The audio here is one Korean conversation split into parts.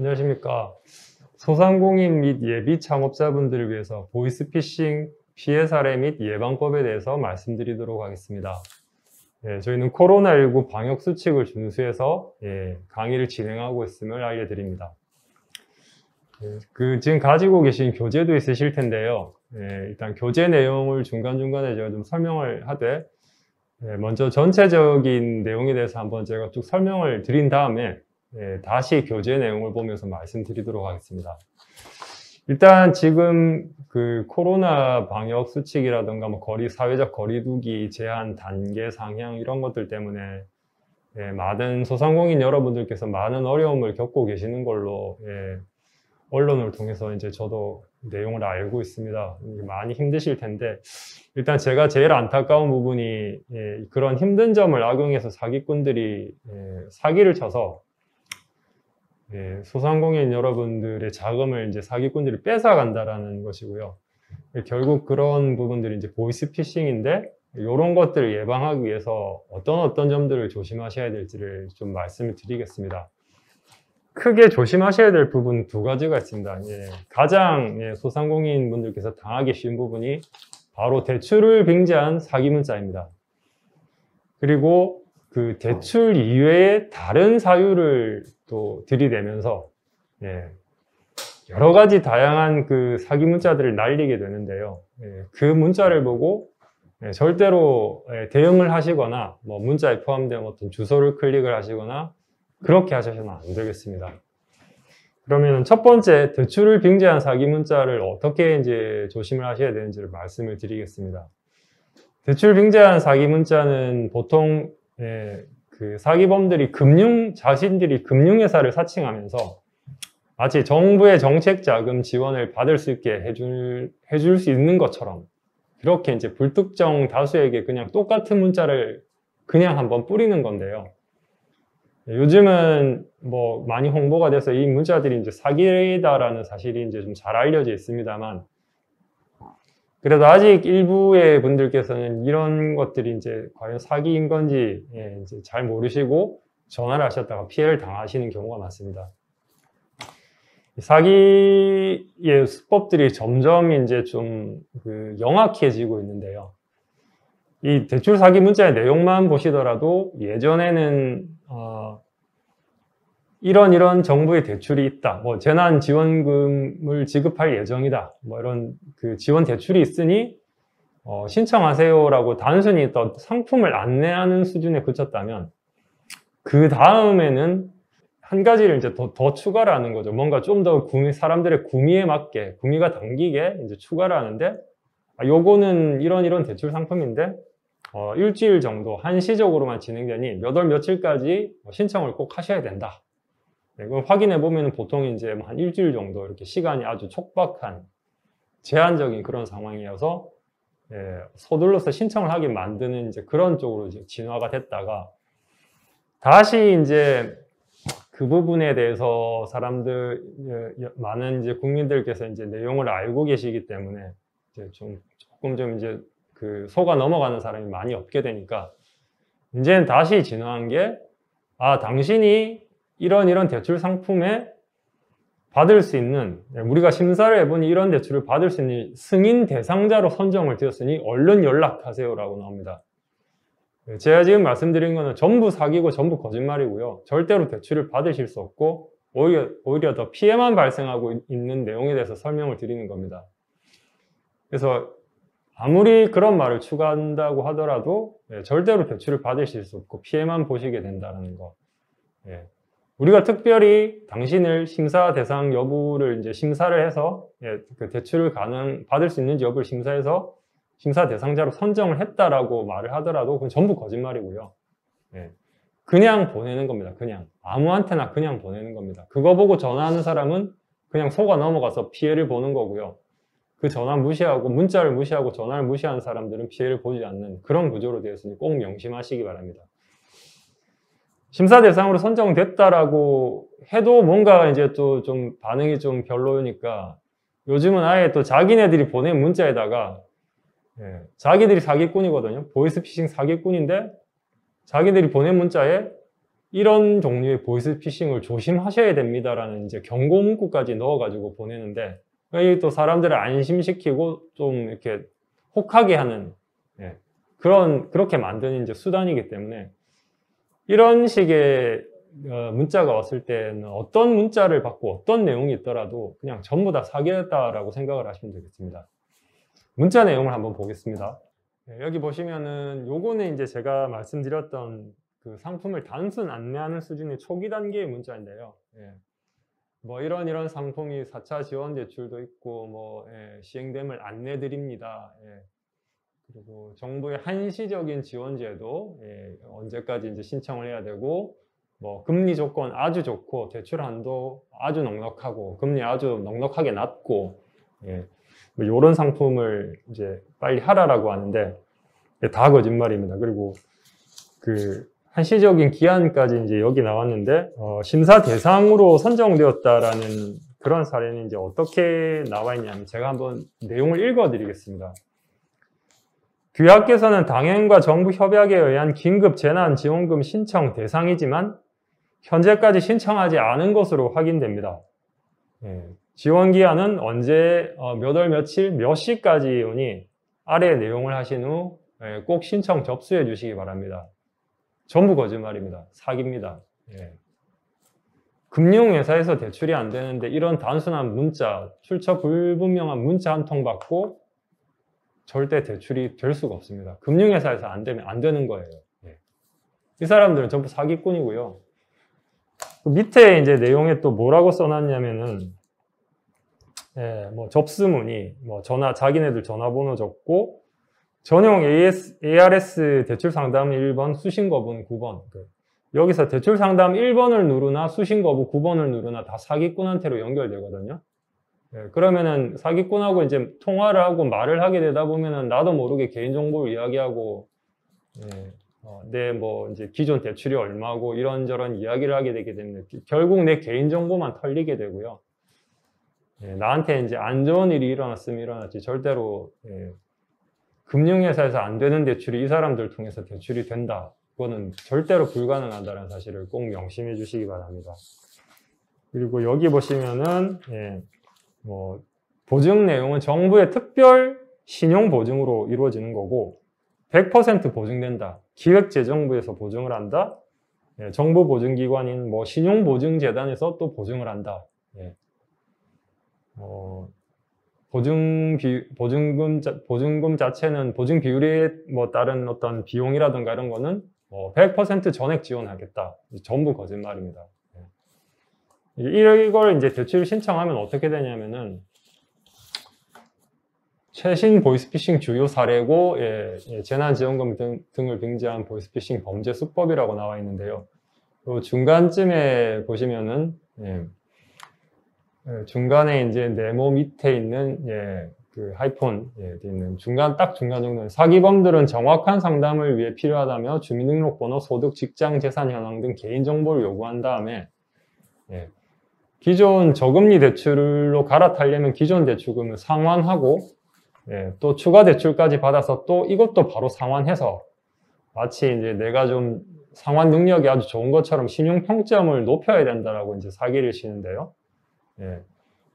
안녕하십니까. 소상공인 및 예비 창업자분들을 위해서 보이스피싱 피해 사례 및 예방법에 대해서 말씀드리도록 하겠습니다. 저희는 코로나19 방역 수칙을 준수해서 강의를 진행하고 있음을 알려드립니다. 지금 가지고 계신 교재도 있으실 텐데요. 일단 교재 내용을 중간중간에 제가 좀 설명을 하되, 먼저 전체적인 내용에 대해서 한번 제가 쭉 설명을 드린 다음에 다시 교재 내용을 보면서 말씀드리도록 하겠습니다. 일단 지금 그 코로나 방역 수칙이라든가 뭐 사회적 거리두기 제한 단계 상향 이런 것들 때문에 많은 소상공인 여러분들께서 많은 어려움을 겪고 계시는 걸로 언론을 통해서 이제 저도 내용을 알고 있습니다. 많이 힘드실 텐데, 일단 제가 제일 안타까운 부분이 그런 힘든 점을 악용해서 사기꾼들이 사기를 쳐서 소상공인 여러분들의 자금을 이제 사기꾼들이 뺏어간다라는 것이고요. 결국 그런 부분들이 이제 보이스피싱인데, 이런 것들을 예방하기 위해서 어떤 점들을 조심하셔야 될지를 좀 말씀을 드리겠습니다. 크게 조심하셔야 될 부분 두 가지가 있습니다. 가장 소상공인 분들께서 당하기 쉬운 부분이 바로 대출을 빙자한 사기 문자입니다. 그리고 그 대출 이외에 다른 사유를 또 들이대면서 여러 가지 다양한 그 사기 문자들을 날리게 되는데요. 그 문자를 보고 절대로 대응을 하시거나 뭐 문자에 포함된 어떤 주소를 클릭을 하시거나 그렇게 하셔서는 안 되겠습니다. 그러면 첫 번째, 대출을 빙자한 사기 문자를 어떻게 이제 조심을 하셔야 되는지를 말씀을 드리겠습니다. 대출 빙자한 사기 문자는 보통 그 사기범들이 자신들이 금융회사를 사칭하면서 마치 정부의 정책 자금 지원을 받을 수 있게 해줄 수 있는 것처럼 그렇게 이제 불특정 다수에게 그냥 똑같은 문자를 그냥 한번 뿌리는 건데요. 요즘은 뭐 많이 홍보가 돼서 이 문자들이 이제 사기다라는 사실이 이제 좀 잘 알려져 있습니다만, 그래도 아직 일부의 분들께서는 이런 것들이 이제 과연 사기인 건지 이제 잘 모르시고 전화를 하셨다가 피해를 당하시는 경우가 많습니다. 사기의 수법들이 점점 이제 좀 영악해지고 있는데요. 이 대출 사기 문자의 내용만 보시더라도 예전에는 이런 정부의 대출이 있다, 뭐 재난 지원금을 지급할 예정이다, 뭐 이런 그 지원 대출이 있으니 신청하세요라고 단순히 또 상품을 안내하는 수준에 그쳤다면, 그 다음에는 한 가지를 이제 더 추가를 하는 거죠. 뭔가 좀 더 사람들의 구미에 맞게, 구미가 당기게 이제 추가를 하는데, 요거는 이런 대출 상품인데 일주일 정도 한시적으로만 진행되니 몇 월 며칠까지 신청을 꼭 하셔야 된다. 그걸 확인해 보면 보통 이제 한 일주일 정도 이렇게 시간이 아주 촉박한 제한적인 그런 상황이어서 서둘러서 신청을 하게 만드는 이제 그런 쪽으로 이제 진화가 됐다가, 다시 이제 그 부분에 대해서 많은 이제 국민들께서 이제 내용을 알고 계시기 때문에 이제 조금 이제 속아 넘어가는 사람이 많이 없게 되니까, 이제는 다시 진화한 게, 당신이 이런 대출 상품에 받을 수 있는, 우리가 심사를 해보니 이런 대출을 받을 수 있는 승인 대상자로 선정을 되었으니 얼른 연락하세요라고 나옵니다. 제가 지금 말씀드린 거는 전부 사기고 전부 거짓말이고요. 절대로 대출을 받으실 수 없고 오히려 더 피해만 발생하고 있는 내용에 대해서 설명을 드리는 겁니다. 그래서 아무리 그런 말을 추가한다고 하더라도 절대로 대출을 받으실 수 없고 피해만 보시게 된다는 거. 우리가 특별히 당신을 심사 대상 여부를 이제 심사를 해서 그 대출을 받을 수 있는지 여부를 심사해서 심사 대상자로 선정을 했다라고 말을 하더라도 그건 전부 거짓말이고요. 그냥 보내는 겁니다. 그냥 아무한테나 그냥 보내는 겁니다. 그거 보고 전화하는 사람은 그냥 속아 넘어가서 피해를 보는 거고요. 그 전화 무시하고 문자를 무시하고 전화를 무시하는 사람들은 피해를 보지 않는 그런 구조로 되어 있으니 꼭 명심하시기 바랍니다. 심사 대상으로 선정됐다라고 해도 뭔가 이제 또 좀 반응이 좀 별로니까 요즘은 아예 또 자기네들이 보낸 문자에다가 자기들이 사기꾼이거든요. 보이스피싱 사기꾼인데 자기들이 보낸 문자에 이런 종류의 보이스피싱을 조심하셔야 됩니다라는 이제 경고 문구까지 넣어가지고 보내는데, 이게 또 사람들을 안심시키고 좀 이렇게 혹하게 하는, 예, 그렇게 만드는 이제 수단이기 때문에, 이런 식의 문자가 왔을 때는 어떤 문자를 받고 어떤 내용이 있더라도 그냥 전부 다 사기였다라고 생각을 하시면 되겠습니다. 문자 내용을 한번 보겠습니다. 여기 보시면은 요거는 이제 제가 말씀드렸던 그 상품을 단순 안내하는 수준의 초기 단계의 문자인데요. 예. 뭐 이런 상품이 4차 지원 대출도 있고 뭐 시행됨을 안내 드립니다. 예. 그리고 정부의 한시적인 지원제도 언제까지 이제 신청을 해야 되고, 뭐 금리 조건 아주 좋고 대출 한도 아주 넉넉하고 금리 아주 넉넉하게 낮고, 뭐 이런 상품을 이제 빨리 하라라고 하는데 다 거짓말입니다. 그리고 그 한시적인 기한까지 이제 여기 나왔는데 심사 대상으로 선정되었다라는 그런 사례는 이제 어떻게 나와 있냐면, 제가 한번 내용을 읽어드리겠습니다. 규약께서는 당행과 정부 협약에 의한 긴급 재난지원금 신청 대상이지만 현재까지 신청하지 않은 것으로 확인됩니다. 지원기한은 언제 몇 월 며칠 몇 시까지이오니 아래 내용을 하신 후 꼭 신청 접수해 주시기 바랍니다. 전부 거짓말입니다. 사기입니다. 금융회사에서 대출이 안 되는데 이런 단순한 문자, 출처 불분명한 문자 한 통 받고 절대 대출이 될 수가 없습니다. 금융회사에서 안 되면 안 되는 거예요. 이 사람들은 전부 사기꾼이고요. 그 밑에 이제 내용에 또 뭐라고 써놨냐면은, 뭐 접수문의, 뭐 자기네들 전화번호 적고, 전용 ARS 대출 상담 1번, 수신 거부는 9번. 여기서 대출 상담 1번을 누르나 수신 거부 9번을 누르나 다 사기꾼한테로 연결되거든요. 그러면은 사기꾼하고 이제 통화를 하고 말을 하게 되다 보면은 나도 모르게 개인정보를 이야기하고, 내 뭐 이제 기존 대출이 얼마고 이런저런 이야기를 하게 되게 되면 결국 내 개인정보만 털리게 되고요. 나한테 이제 안 좋은 일이 일어났으면 일어났지 절대로 금융회사에서 안 되는 대출이 이 사람들 통해서 대출이 된다. 그거는 절대로 불가능하다는 사실을 꼭 명심해 주시기 바랍니다. 그리고 여기 보시면은 뭐 보증 내용은 정부의 특별 신용 보증으로 이루어지는 거고 100% 보증된다. 기획재정부에서 보증을 한다. 정부 보증기관인 뭐 신용보증재단에서 또 보증을 한다. 보증금 자체는 보증 비율에 뭐 다른 어떤 비용이라든가 이런 거는 100% 전액 지원하겠다. 전부 거짓말입니다. 이걸 이제 대출 신청하면 어떻게 되냐면은 최신 보이스피싱 주요 사례고 재난지원금 등을 빙자한 보이스피싱 범죄 수법이라고 나와 있는데요. 중간쯤에 보시면은 중간에 이제 네모 밑에 있는 그 하이폰 있는 딱 중간 정도는 사기범들은 정확한 상담을 위해 필요하다며 주민등록번호, 소득, 직장, 재산 현황 등 개인정보를 요구한 다음에 기존 저금리 대출로 갈아타려면 기존 대출금을 상환하고 또 추가 대출까지 받아서 또 이것도 바로 상환해서 마치 이제 내가 좀 상환 능력이 아주 좋은 것처럼 신용 평점을 높여야 된다라고 이제 사기를 치는데요.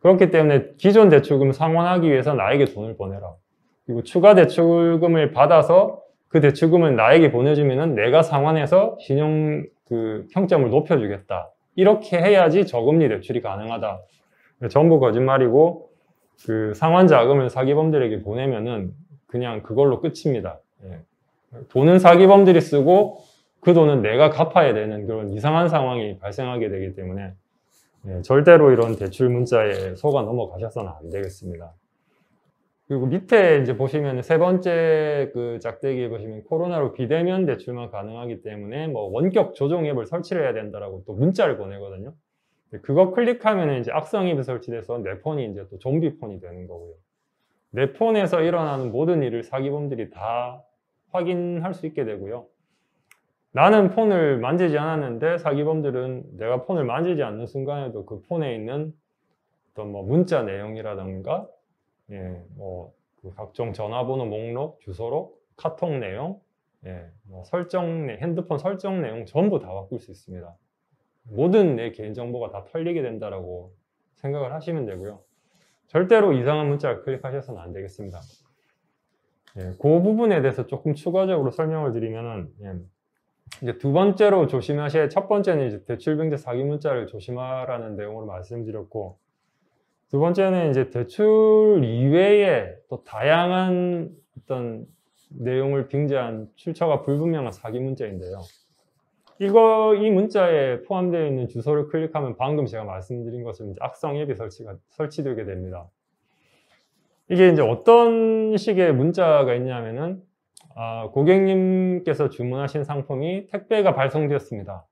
그렇기 때문에 기존 대출금 상환하기 위해서 나에게 돈을 보내라. 그리고 추가 대출금을 받아서 그 대출금을 나에게 보내주면은 내가 상환해서 신용 그 평점을 높여주겠다. 이렇게 해야지 저금리 대출이 가능하다. 전부 거짓말이고 그 상환 자금을 사기범들에게 보내면은 그냥 그걸로 끝입니다. 돈은 사기범들이 쓰고 그 돈은 내가 갚아야 되는 그런 이상한 상황이 발생하게 되기 때문에 절대로 이런 대출 문자에 속아 넘어가셔서는 안 되겠습니다. 그리고 밑에 이제 보시면 세 번째 그 짝대기에 보시면 코로나로 비대면 대출만 가능하기 때문에 뭐 원격 조정 앱을 설치를 해야 된다라고 또 문자를 보내거든요. 그거 클릭하면 이제 악성 앱이 설치돼서 내 폰이 이제 또 좀비 폰이 되는 거고요. 내 폰에서 일어나는 모든 일을 사기범들이 다 확인할 수 있게 되고요. 나는 폰을 만지지 않았는데 사기범들은 내가 폰을 만지지 않는 순간에도 그 폰에 있는 어떤 뭐 문자 내용이라든가 뭐 그 각종 전화번호 목록, 주소록, 카톡 내용, 뭐 핸드폰 설정 내용 전부 다 바꿀 수 있습니다. 모든 내 개인정보가 다 털리게 된다라고 생각을 하시면 되고요. 절대로 이상한 문자를 클릭하셔서는 안 되겠습니다. 예, 그 부분에 대해서 조금 추가적으로 설명을 드리면은, 예, 이제 두 번째로 조심하셔야, 첫 번째는 이제 대출병제 사기 문자를 조심하라는 내용으로 말씀드렸고, 두 번째는 이제 대출 이외에 또 다양한 어떤 내용을 빙자한 출처가 불분명한 사기 문자인데요. 이 문자에 포함되어 있는 주소를 클릭하면 방금 제가 말씀드린 것처럼 이제 악성 앱이 설치되게 됩니다. 이게 이제 어떤 식의 문자가 있냐면은, 고객님께서 주문하신 상품이 택배가 발송되었습니다.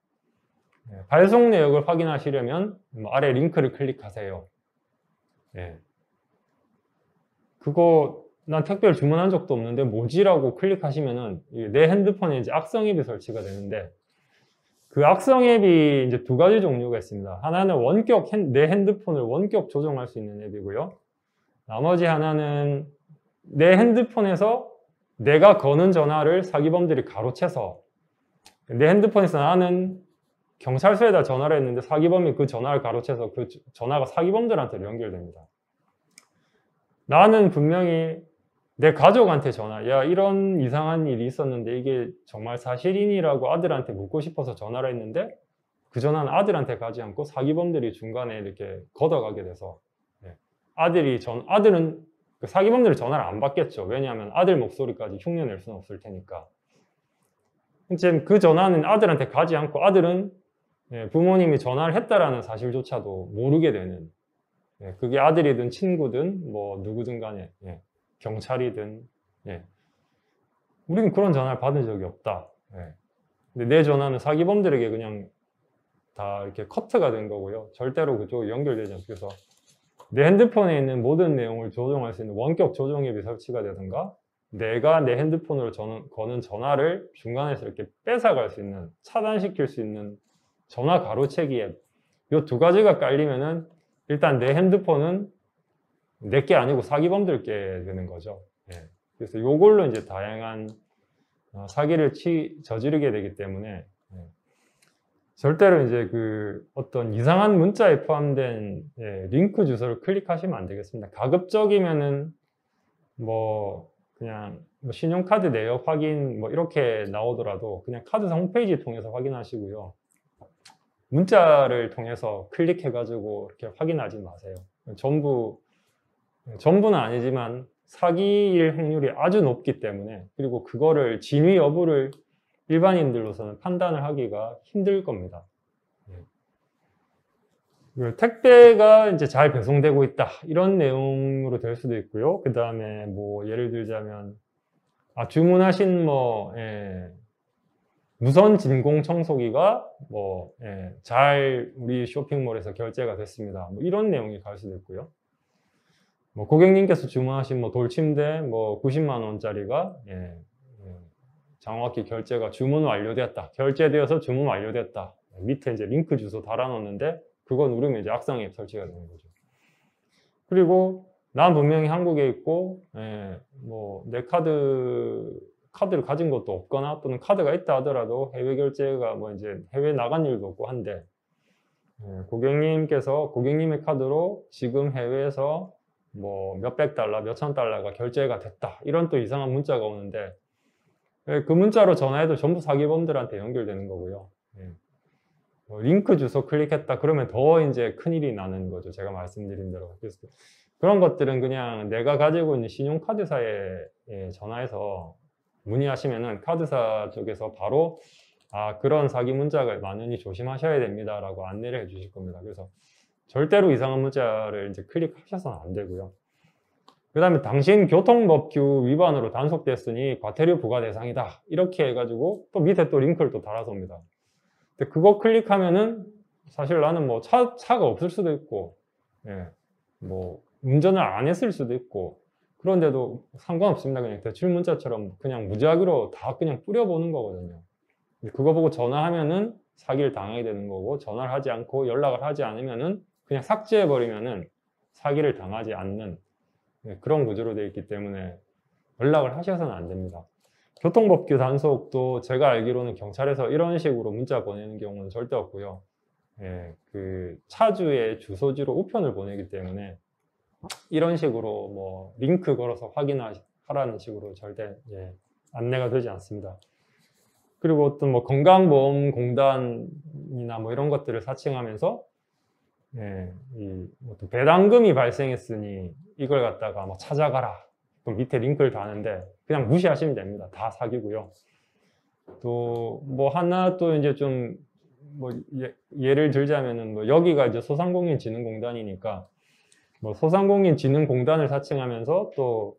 발송 내역을 확인하시려면 아래 링크를 클릭하세요. 예. 그거 난 택배를 주문한 적도 없는데 뭐지라고 클릭하시면은 내 핸드폰에 이제 악성 앱이 설치가 되는데, 그 악성 앱이 이제 두 가지 종류가 있습니다. 하나는 내 핸드폰을 원격 조정할 수 있는 앱이고요. 나머지 하나는 내 핸드폰에서 내가 거는 전화를 사기범들이 가로채서, 내 핸드폰에서 나는 경찰서에다 전화를 했는데 사기범이 그 전화를 가로채서 그 전화가 사기범들한테 연결됩니다. 나는 분명히 내 가족한테 야, 이런 이상한 일이 있었는데 이게 정말 사실이니라고 아들한테 묻고 싶어서 전화를 했는데, 그 전화는 아들한테 가지 않고 사기범들이 중간에 이렇게 걷어가게 돼서, 아들은 그 사기범들이 전화를 안 받겠죠. 왜냐하면 아들 목소리까지 흉내낼 수는 없을 테니까. 지금 그 전화는 아들한테 가지 않고 아들은 부모님이 전화를 했다라는 사실조차도 모르게 되는, 그게 아들이든 친구든 뭐 누구든 간에, 경찰이든, 우리는 그런 전화를 받은 적이 없다. 근데 내 전화는 사기범들에게 그냥 다 이렇게 커트가 된 거고요. 절대로 그쪽에 연결되지 않고, 그래서 내 핸드폰에 있는 모든 내용을 조정할 수 있는 원격 조정 앱이 설치가 되든가, 내가 내 핸드폰으로 거는 전화를 중간에서 이렇게 뺏어갈 수 있는, 차단시킬 수 있는 전화 가로채기 앱, 이 두 가지가 깔리면은 일단 내 핸드폰은 내게 아니고 사기범들께 되는 거죠. 그래서 이걸로 이제 다양한 사기를 저지르게 되기 때문에, 절대로 이제 그 어떤 이상한 문자에 포함된 링크 주소를 클릭하시면 안 되겠습니다. 가급적이면은 뭐 그냥 뭐 신용카드 내역 확인 뭐 이렇게 나오더라도 그냥 카드사 홈페이지 통해서 확인하시고요. 문자를 통해서 클릭해가지고 이렇게 확인하지 마세요. 전부는 아니지만 사기일 확률이 아주 높기 때문에, 그리고 그거를 진위 여부를 일반인들로서는 판단을 하기가 힘들 겁니다. 택배가 이제 잘 배송되고 있다, 이런 내용으로 될 수도 있고요. 그 다음에 뭐 예를 들자면 주문하신 무선 진공 청소기가 잘 우리 쇼핑몰에서 결제가 됐습니다, 뭐 이런 내용이 갈 수도 있고요. 뭐 고객님께서 주문하신 뭐 돌침대 90만 원짜리가 정확히 주문 완료되었다, 결제되어서 주문 완료됐다, 밑에 이제 링크 주소 달아놓는데 그거 누르면 이제 악성 앱 설치가 되는 거죠. 그리고 난 분명히 한국에 있고 뭐 내 카드를 가진 것도 없거나, 또는 카드가 있다 하더라도 해외 결제가 뭐 이제 해외 나간 일도 없고 한데, 고객님의 카드로 지금 해외에서 뭐 몇백 달러, 몇천 달러가 결제가 됐다, 이런 또 이상한 문자가 오는데, 그 문자로 전화해도 전부 사기범들한테 연결되는 거고요. 링크 주소 클릭했다 그러면 더 이제 큰일이 나는 거죠. 제가 말씀드린 대로. 그래서 그런 것들은 그냥 내가 가지고 있는 신용카드사에 전화해서 문의하시면은 카드사 쪽에서 바로 그런 사기 문자가 많으니 조심하셔야 됩니다 라고 안내를 해 주실 겁니다. 그래서 절대로 이상한 문자를 이제 클릭하셔서는 안 되고요. 그 다음에 당신 교통법규 위반으로 단속됐으니 과태료 부과 대상이다, 이렇게 해가지고 또 밑에 또 링크를 또 달아서 옵니다. 근데 그거 클릭하면은 사실 나는 뭐 차가 없을 수도 있고, 뭐 운전을 안 했을 수도 있고, 그런데도 상관없습니다. 그냥 대출 문자처럼 그냥 무작위로 다 그냥 뿌려보는 거거든요. 그거 보고 전화하면은 사기를 당하게 되는 거고, 전화를 하지 않고 연락을 하지 않으면은 그냥 삭제해버리면은 사기를 당하지 않는 그런 구조로 되어 있기 때문에 연락을 하셔서는 안 됩니다. 교통법규 단속도 제가 알기로는 경찰에서 이런 식으로 문자 보내는 경우는 절대 없고요. 예, 그 차주의 주소지로 우편을 보내기 때문에 이런 식으로 뭐 링크 걸어서 확인하라는 식으로 절대 예, 안내가 되지 않습니다. 그리고 어떤 뭐 건강보험공단이나 뭐 이런 것들을 사칭하면서 예, 이 어떤 배당금이 발생했으니 이걸 갖다가 뭐 찾아가라. 그럼 밑에 링크를 다는데 그냥 무시하시면 됩니다. 다 사기고요. 또 뭐 하나 또 이제 좀 뭐 예를 들자면은 뭐 여기가 이제 소상공인진흥공단이니까 뭐 소상공인진흥공단을 사칭하면서 또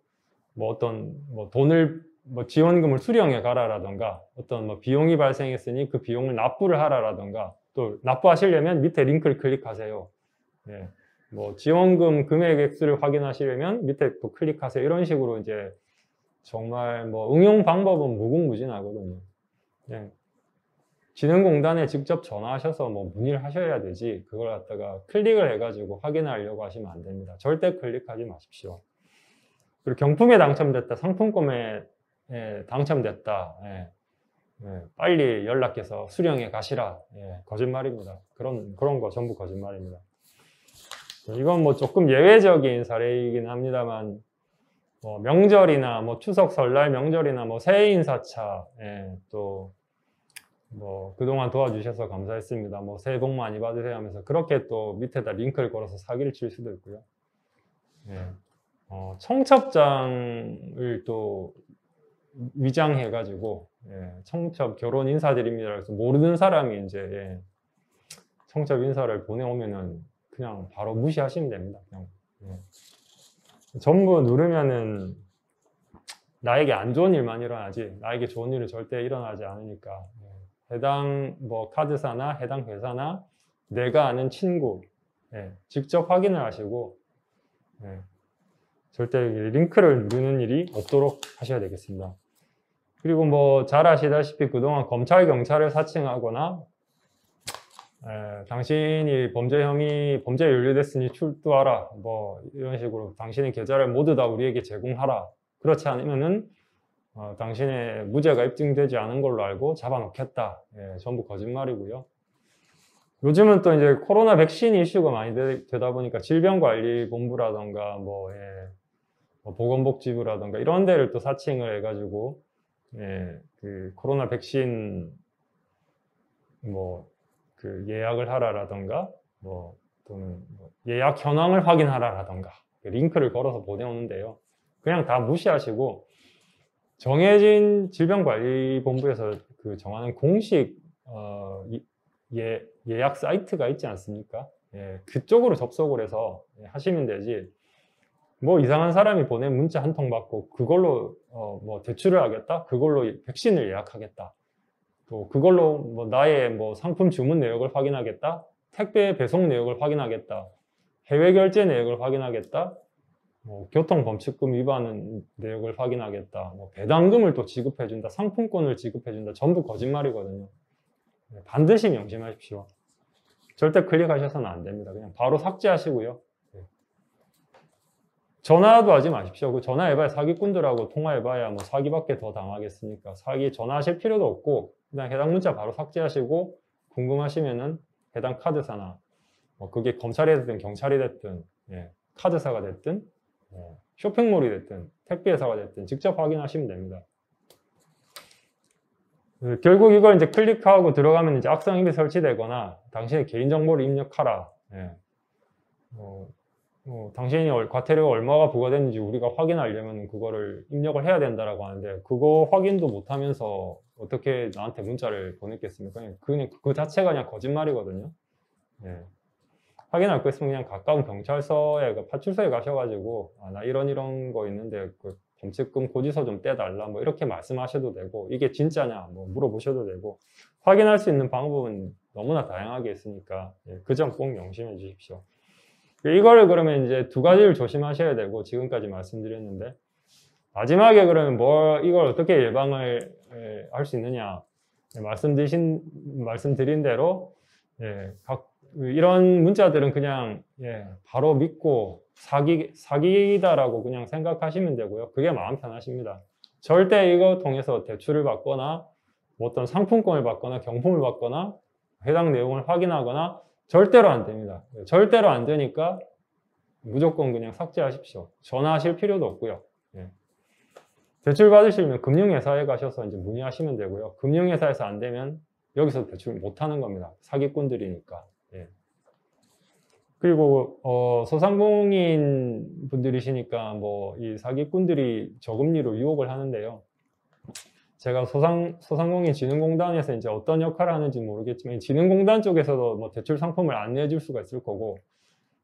뭐 어떤 뭐 돈을 뭐 지원금을 수령해 가라라던가 어떤 뭐 비용이 발생했으니 그 비용을 납부를 하라라던가 또 납부하시려면 밑에 링크를 클릭하세요. 예. 뭐 지원금 금액 액수를 확인하시려면 밑에 또 클릭하세요. 이런 식으로 이제 정말 뭐 응용 방법은 무궁무진하거든요. 예. 진흥공단에 직접 전화하셔서 뭐 문의를 하셔야 되지 그걸 갖다가 클릭을 해가지고 확인하려고 하시면 안 됩니다. 절대 클릭하지 마십시오. 그리고 경품에 당첨됐다, 상품권에 당첨됐다. 예. 예. 빨리 연락해서 수령해 가시라. 예. 거짓말입니다. 그런 거 전부 거짓말입니다. 이건 뭐 조금 예외적인 사례이긴 합니다만 뭐 명절이나 뭐 추석 설날 명절이나 뭐 새해 인사차 예. 또 뭐 그동안 도와주셔서 감사했습니다. 뭐 새해 복 많이 받으세요 하면서 그렇게 또 밑에다 링크를 걸어서 사기를 칠 수도 있고요. 예. 청첩장을 또 위장해가지고 예. 청첩 결혼 인사드립니다. 그래서 모르는 사람이 이제 예. 청첩 인사를 보내오면은 그냥 바로 무시하시면 됩니다. 그냥 예. 전부 누르면은 나에게 안 좋은 일만 일어나지 나에게 좋은 일은 절대 일어나지 않으니까 예. 해당 뭐 카드사나 해당 회사나 내가 아는 친구 예, 직접 확인을 하시고 예, 절대 링크를 누르는 일이 없도록 하셔야 되겠습니다. 그리고 뭐 잘 아시다시피 그동안 검찰, 경찰을 사칭하거나 당신이 범죄에 연루됐으니 출두하라 뭐 이런 식으로 당신의 계좌를 모두 다 우리에게 제공하라 그렇지 않으면은 당신의 무죄가 입증되지 않은 걸로 알고 잡아놓겠다. 예, 전부 거짓말이고요. 요즘은 또 이제 코로나 백신 이슈가 많이 되다 보니까 질병관리본부라던가 뭐, 예, 뭐 보건복지부라던가 이런 데를 또 사칭을 해가지고 예, 그 코로나 백신 뭐 그 예약을 하라라던가 뭐 또는 뭐 예약 현황을 확인하라라던가 링크를 걸어서 보내오는데요. 그냥 다 무시하시고 정해진 질병관리본부에서 그 정하는 공식 예약 사이트가 있지 않습니까? 예, 그쪽으로 접속을 해서 하시면 되지. 뭐 이상한 사람이 보낸 문자 한 통 받고 그걸로 뭐 대출을 하겠다? 그걸로 백신을 예약하겠다. 또 그걸로 뭐 나의 뭐 상품 주문 내역을 확인하겠다? 택배 배송 내역을 확인하겠다. 해외 결제 내역을 확인하겠다. 뭐 교통범칙금 위반 내역을 확인하겠다. 뭐 배당금을 또 지급해준다. 상품권을 지급해준다. 전부 거짓말이거든요. 반드시 명심하십시오. 절대 클릭하셔서는 안 됩니다. 그냥 바로 삭제하시고요. 전화도 하지 마십시오. 그 전화해봐야 사기꾼들하고 통화해봐야 뭐 사기밖에 더 당하겠습니까? 사기 전화하실 필요도 없고 그냥 해당 문자 바로 삭제하시고 궁금하시면은 해당 카드사나 뭐 그게 검찰이 됐든 경찰이 됐든 예, 카드사가 됐든 쇼핑몰이 됐든 택배회사가 됐든 직접 확인하시면 됩니다. 결국 이걸 이제 클릭하고 들어가면 이제 악성 앱이 설치되거나 당신의 개인정보를 입력하라. 예. 당신이 과태료가 얼마가 부과됐는지 우리가 확인하려면 그거를 입력을 해야 된다라고 하는데 그거 확인도 못하면서 어떻게 나한테 문자를 보냈겠습니까? 그냥 그 자체가 그냥 거짓말이거든요. 예. 확인할 거 있으면 그냥 가까운 경찰서에 파출소에 가셔가지고 나 이런 거 있는데 그 범칙금 고지서 좀 떼달라 뭐 이렇게 말씀하셔도 되고 이게 진짜냐 뭐 물어보셔도 되고 확인할 수 있는 방법은 너무나 다양하게 있으니까 예, 그 점 꼭 명심해 주십시오. 이걸 그러면 이제 두 가지를 조심하셔야 되고 지금까지 말씀드렸는데 마지막에 그러면 이걸 어떻게 예방을 할 수 있느냐 말씀드린 대로 예, 이런 문자들은 그냥 예, 바로 믿고 사기다라고 그냥 생각하시면 되고요. 그게 마음 편하십니다. 절대 이거 통해서 대출을 받거나 뭐 어떤 상품권을 받거나 경품을 받거나 해당 내용을 확인하거나 절대로 안 됩니다. 절대로 안 되니까 무조건 그냥 삭제하십시오. 전화하실 필요도 없고요. 예. 대출 받으시려면 금융회사에 가셔서 이제 문의하시면 되고요. 금융회사에서 안 되면 여기서 대출 못 하는 겁니다. 사기꾼들이니까. 예. 그리고 소상공인 분들이시니까 뭐 이 사기꾼들이 저금리로 유혹을 하는데요. 제가 소상공인진흥공단에서 이제 어떤 역할을 하는지 모르겠지만 진흥공단 쪽에서도 뭐 대출 상품을 안내해 줄 수가 있을 거고,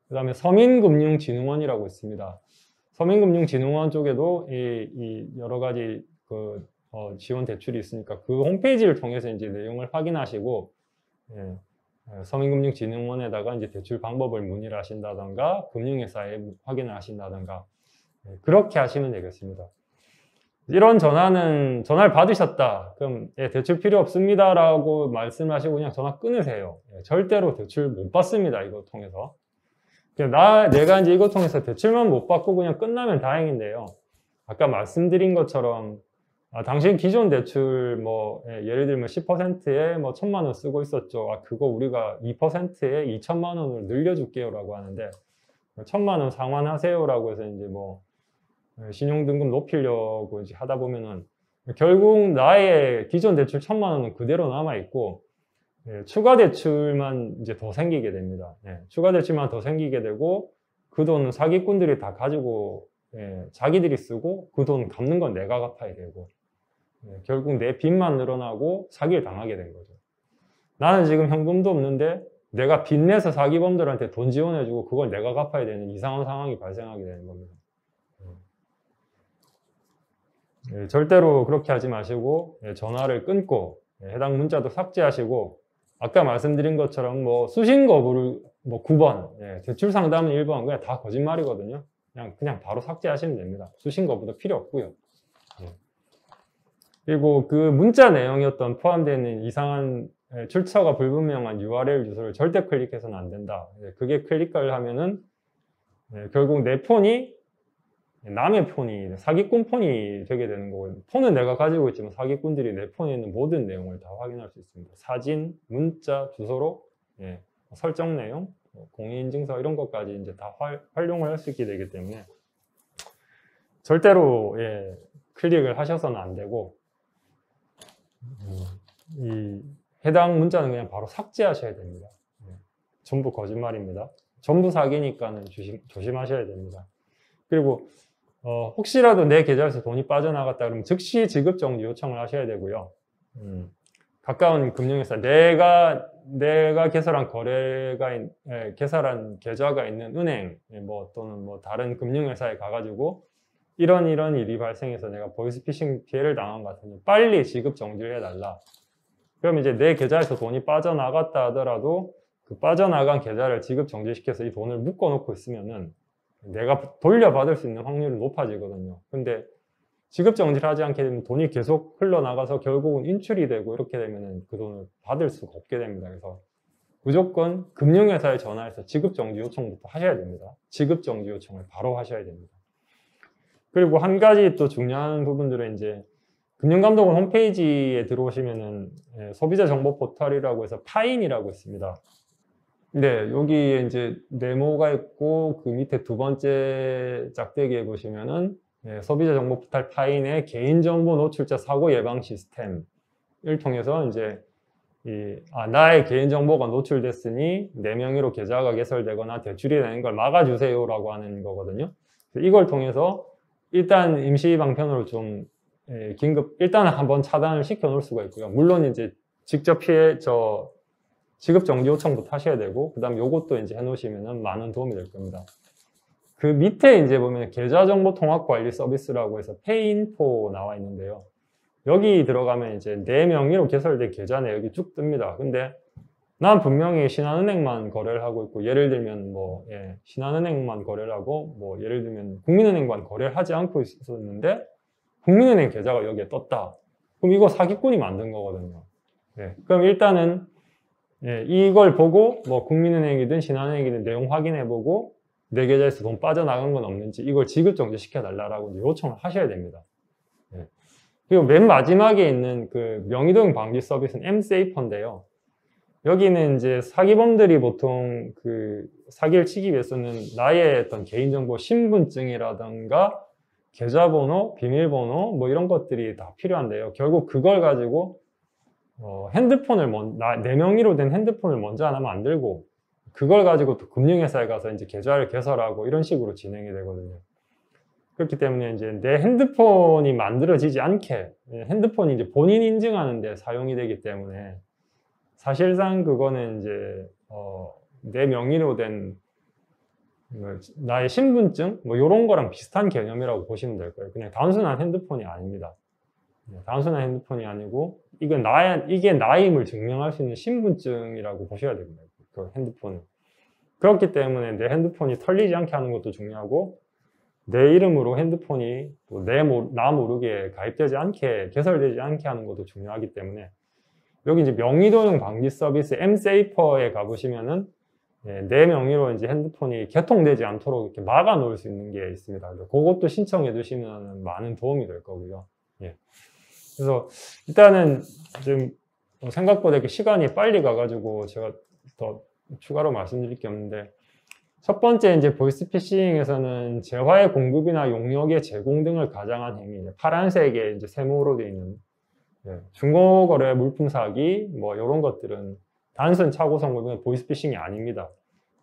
그 다음에 서민금융진흥원이라고 있습니다. 서민금융진흥원 쪽에도 이 여러 가지 지원 대출이 있으니까 그 홈페이지를 통해서 이제 내용을 확인하시고, 예, 서민금융진흥원에다가 이제 대출 방법을 문의를 하신다던가 금융회사에 확인을 하신다던가, 예, 그렇게 하시면 되겠습니다. 이런 전화를 받으셨다. 그럼 예, 대출 필요 없습니다 라고 말씀하시고 그냥 전화 끊으세요. 예, 절대로 대출 못 받습니다. 이거 통해서. 내가 이제 이거 통해서 대출만 못 받고 그냥 끝나면 다행인데요. 아까 말씀드린 것처럼 당신 기존 대출 뭐 예를 들면 10%에 뭐 1,000만 원 쓰고 있었죠. 그거 우리가 2%에 2,000만 원을 늘려줄게요 라고 하는데 1,000만 원 상환하세요 라고 해서 이제 뭐 신용등급 높이려고 이제 하다 보면은 결국 나의 기존 대출 1,000만 원은 그대로 남아있고, 예, 추가 대출만 이제 더 생기게 됩니다. 예, 추가 대출만 더 생기게 되고 그 돈은 사기꾼들이 다 가지고, 예, 자기들이 쓰고 그 돈 갚는 건 내가 갚아야 되고, 예, 결국 내 빚만 늘어나고 사기를 당하게 된 거죠. 나는 지금 현금도 없는데 내가 빚내서 사기범들한테 돈 지원해주고 그걸 내가 갚아야 되는 이상한 상황이 발생하게 되는 겁니다. 예, 절대로 그렇게 하지 마시고, 예, 전화를 끊고, 예, 해당 문자도 삭제하시고, 아까 말씀드린 것처럼 뭐 수신 거부를 뭐 9번, 예, 대출 상담은 1번, 그냥 다 거짓말이거든요. 그냥 바로 삭제하시면 됩니다. 수신 거부도 필요 없고요. 예. 그리고 그 문자 내용이었던 포함되는 이상한, 예, 출처가 불분명한 URL 주소를 절대 클릭해서는 안 된다. 예, 그게 클릭을 하면은, 예, 결국 내 폰이 남의 폰이 사기꾼 폰이 되게 되는 거고요. 폰은 내가 가지고 있지만 사기꾼들이 내 폰에 있는 모든 내용을 다 확인할 수 있습니다. 사진, 문자, 주소로, 예, 설정 내용, 공인인증서 이런 것까지 이제 다 활용을 할 수 있게 되기 때문에 절대로, 예, 클릭을 하셔서는 안 되고, 이 해당 문자는 그냥 바로 삭제하셔야 됩니다. 예, 전부 거짓말입니다. 전부 사기니까는 조심하셔야 됩니다. 그리고 혹시라도 내 계좌에서 돈이 빠져나갔다 그러면 즉시 지급 정지 요청을 하셔야 되고요. 가까운 금융회사, 내가 개설한 개설한 계좌가 있는 은행, 뭐 또는 뭐 다른 금융회사에 가가지고 이런 일이 발생해서 내가 보이스피싱 피해를 당한 것 같으니 빨리 지급 정지를 해달라. 그럼 이제 내 계좌에서 돈이 빠져나갔다 하더라도 그 빠져나간 계좌를 지급 정지시켜서 이 돈을 묶어놓고 있으면은 내가 돌려받을 수 있는 확률이 높아지거든요. 근데 지급 정지를 하지 않게 되면 돈이 계속 흘러나가서 결국은 인출이 되고 이렇게 되면 그 돈을 받을 수가 없게 됩니다. 그래서 무조건 금융회사에 전화해서 지급 정지 요청부터 하셔야 됩니다. 지급 정지 요청을 바로 하셔야 됩니다. 그리고 한 가지 또 중요한 부분들은 이제 금융감독원 홈페이지에 들어오시면은, 예, 소비자 정보 포털이라고 해서 파인이라고 있습니다. 네, 여기에 이제 네모가 있고 그 밑에 두 번째 짝대기에 보시면은, 예, 소비자 정보 포털 파인의 개인정보 노출자 사고 예방 시스템을 통해서 이제 나의 개인정보가 노출됐으니 내 명의로 계좌가 개설되거나 대출이 되는 걸 막아주세요 라고 하는 거거든요. 이걸 통해서 일단 임시 방편으로 좀, 예, 일단 한번 차단을 시켜 놓을 수가 있고요. 물론 이제 직접 지급 정지 요청부터 하셔야 되고, 그 다음 요것도 이제 해놓으시면은 많은 도움이 될 겁니다. 그 밑에 이제 보면 계좌정보 통합관리 서비스라고 해서 페이인포 나와 있는데요. 여기 들어가면 이제 내 명의로 개설된 계좌 내역이 쭉 뜹니다. 근데 난 분명히 신한은행만 거래를 하고 있고, 예를 들면 뭐, 예, 신한은행만 거래를 하고, 뭐, 예를 들면 국민은행만 거래를 하지 않고 있었는데, 국민은행 계좌가 여기에 떴다. 그럼 이거 사기꾼이 만든 거거든요. 예, 그럼 일단은, 예, 이걸 보고 뭐 국민은행이든 신한은행이든 내용 확인해보고 내 계좌에서 돈 빠져나간 건 없는지 이걸 지급 정지시켜 달라고 요청을 하셔야 됩니다. 예. 그리고 맨 마지막에 있는 그 명의도용 방지 서비스는 M세이퍼인데요. 여기는 이제 사기범들이 보통 그 사기를 치기 위해서는 나의 어떤 개인정보 신분증이라든가 계좌번호, 비밀번호 뭐 이런 것들이 다 필요한데요. 결국 그걸 가지고 핸드폰을 내 명의로 된 핸드폰을 먼저 하나 만들고 그걸 가지고 또 금융회사에 가서 이제 계좌를 개설하고 이런 식으로 진행이 되거든요. 그렇기 때문에 이제 내 핸드폰이 만들어지지 않게 핸드폰이 이제 본인 인증하는 데 사용이 되기 때문에 사실상 그거는 이제 내 명의로 된 나의 신분증 뭐 이런 거랑 비슷한 개념이라고 보시면 될 거예요. 그냥 단순한 핸드폰이 아닙니다. 단순한 핸드폰이 아니고 이게 나임을 증명할 수 있는 신분증이라고 보셔야 됩니다. 그 핸드폰은. 그렇기 때문에 내 핸드폰이 털리지 않게 하는 것도 중요하고 내 이름으로 핸드폰이 또 나 모르게 가입되지 않게 개설되지 않게 하는 것도 중요하기 때문에 여기 이제 명의도용 방지 서비스 Msafer에 가보시면은 내 명의로 이제 핸드폰이 개통되지 않도록 이렇게 막아 놓을 수 있는 게 있습니다. 그것도 신청해 두시면 많은 도움이 될 거고요. 예. 그래서 일단은 좀 생각보다 이렇게 시간이 빨리 가가지고 제가 더 추가로 말씀드릴 게 없는데 첫 번째 이제 보이스피싱에서는 재화의 공급이나 용역의 제공 등을 가장한 행위, 파란색의 이제 세모로 되어 있는 중고거래 물품 사기 뭐 이런 것들은 단순 착오 성공은 보이스피싱이 아닙니다.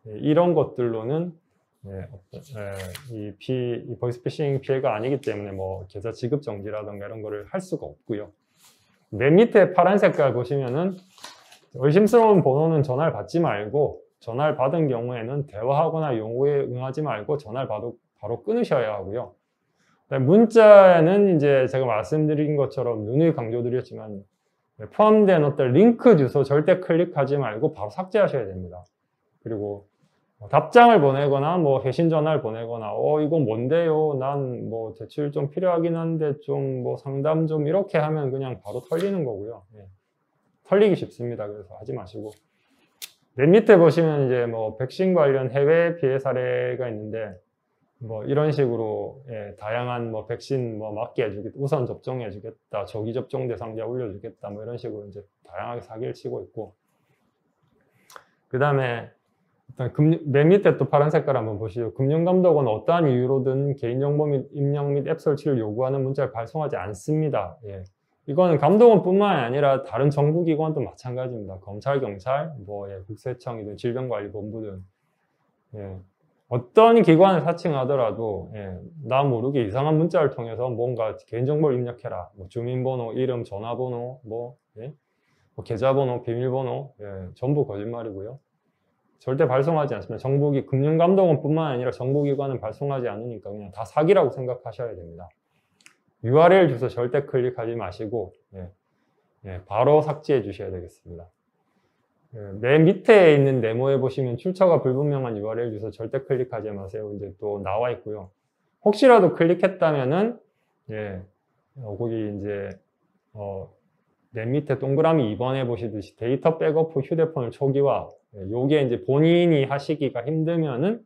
이런 것들로는 이 보이스피싱 피해가 아니기 때문에 뭐 계좌 지급 정지라든가 이런 거를 할 수가 없고요. 맨 밑에 파란 색깔 보시면은 의심스러운 번호는 전화를 받지 말고 전화를 받은 경우에는 대화하거나 요구에 응하지 말고 전화를 바로 끊으셔야 하고요. 문자에는 이제 제가 말씀드린 것처럼 누누이 강조드렸지만 포함된 어떤 링크 주소 절대 클릭하지 말고 바로 삭제하셔야 됩니다. 그리고 답장을 보내거나 뭐 회신 전화를 보내거나 이거 뭔데요? 난 뭐 대출 좀 필요하긴 한데 좀 뭐 상담 좀 이렇게 하면 그냥 바로 털리는 거고요. 털리기 쉽습니다. 그래서 하지 마시고 맨 밑에 보시면 이제 뭐 백신 관련 해외 피해 사례가 있는데 뭐 이런 식으로 다양한 뭐 백신 뭐 맞게 해주겠다, 우선 접종해주겠다, 조기 접종 대상자 올려주겠다, 뭐 이런 식으로 이제 다양하게 사기를 치고 있고 그 다음에 맨 밑에 또 파란 색깔 한번 보시죠. 금융감독원 어떠한 이유로든 개인정보 및 입력 및 앱 설치를 요구하는 문자를 발송하지 않습니다. 이거는 감독원뿐만 아니라 다른 정부기관도 마찬가지입니다. 검찰, 경찰, 뭐 국세청이든 질병관리본부든 어떤 기관을 사칭하더라도 나 모르게 이상한 문자를 통해서 뭔가 개인정보를 입력해라. 뭐 주민번호, 이름, 전화번호, 뭐 계좌번호, 비밀번호 전부 거짓말이고요. 절대 발송하지 않습니다. 금융감독원뿐만 아니라 정부기관은 발송하지 않으니까 그냥 다 사기라고 생각하셔야 됩니다. URL 주소 절대 클릭하지 마시고 바로 삭제해 주셔야 되겠습니다. 맨 밑에 있는 네모에 보시면 출처가 불분명한 URL 주소 절대 클릭하지 마세요. 이제 또 나와 있고요. 혹시라도 클릭했다면은 거기 이제 맨 밑에 동그라미 2번에 보시듯이 데이터 백업 후 휴대폰을 초기화. 요게 이제 본인이 하시기가 힘들면은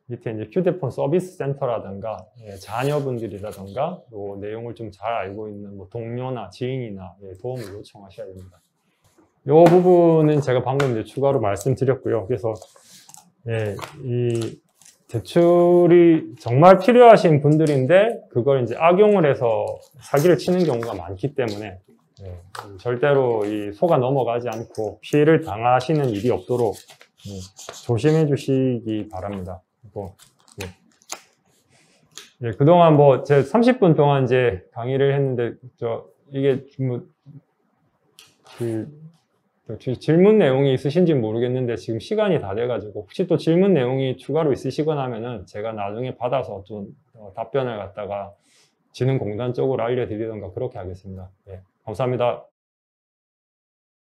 밑에 이제 휴대폰 서비스 센터라든가 자녀분들이라든가 요 내용을 좀 잘 알고 있는 뭐 동료나 지인이나 도움을 요청하셔야 됩니다. 요 부분은 제가 방금 이제 추가로 말씀드렸고요. 그래서 이 대출이 정말 필요하신 분들인데 그걸 이제 악용을 해서 사기를 치는 경우가 많기 때문에 절대로 이 속아 넘어가지 않고 피해를 당하시는 일이 없도록 조심해 주시기 바랍니다. 그동안 뭐 제 30분 동안 이제 강의를 했는데 이게 뭐 질문 내용이 있으신지 모르겠는데 지금 시간이 다 돼가지고 혹시 또 질문 내용이 추가로 있으시거나 하면은 제가 나중에 받아서 좀 답변을 갖다가 진흥공단 쪽으로 알려드리던가 그렇게 하겠습니다. 감사합니다.